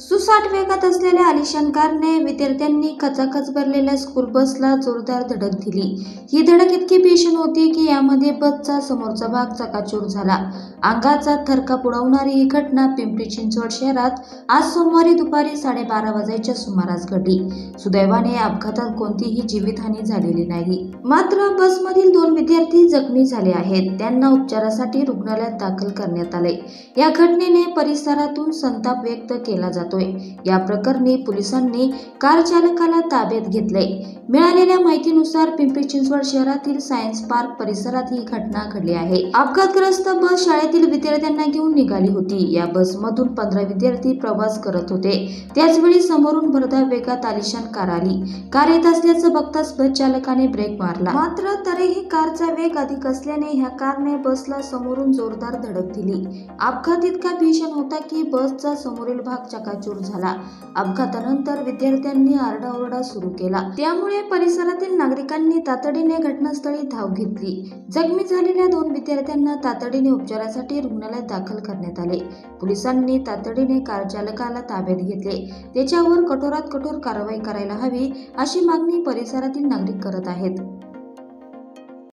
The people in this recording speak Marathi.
सुसाट वेगात असलेल्या आलिशान कारने विद्यार्थ्यांनी खचाखच भरलेल्या स्कूल बसला जोरदार धडक दिली। ही धडक इतकी भीषण होती की यामध्ये बसचा समोरचा भाग चकाचूर झाला। अंगाचा थरकाप उडवणारी ही घटना पिंपरी चिंचवड शहरात आज सोमवारी दुपारी 12:30 वाजायच्या सुमारास घडली। सुदैवाने या अपघातात कोणतीही जीवितहानी झालेली नाही, मात्र बसमधील 2 विद्यार्थी जखमी झाले आहेत। त्यांना उपचारासाठी रुग्णालयात दाखल करण्यात आले। या घटनेने परिसरातून संताप व्यक्त केला जातो। या प्रकरणी पोलिसांनी कार चालकाला ताब्यात घेतले। मिळालेल्या माहितीनुसार पिंपरी चिंचवड शहरातील सायन्स पार्क परिसरात ही घटना घडली आहे। अपघातग्रस्त बस शाळेतील विद्यार्थ्यांना घेऊन निघाली होती। या बसमधून 15 विद्यार्थी प्रवास करत होते। त्याचवेळी समोरून भरधाव वेगात आलिशान कार आली। कार येत असल्याचं बघताच बस चालकाने ब्रेक मारला, मात्र तरीही कारचा वेग अधिक असल्याने ह्या कारने बसला समोरून जोरदार धडक दिली। अपघात इतका भीषण होता की बसचा समोरील भाग चकाचूर झाला। अपघातानंतर विद्यार्थ्यांनी आरडाओरडा सुरू केला, त्यामुळे परिसरातील नागरिकांनी तातडीने घटनास्थळी धाव घेतली। जखमी झालेल्या 2 विद्यार्थ्यांना तातडीने उपचारासाठी रुग्णालयात दाखल करण्यात आले। पोलिसांनी तातडीने कार चालकाला ताब्यात घेतले। त्याच्यावर कठोरात कठोर कारवाई करायला हवी अशी मागणी परिसरातील नागरिक करत आहेत।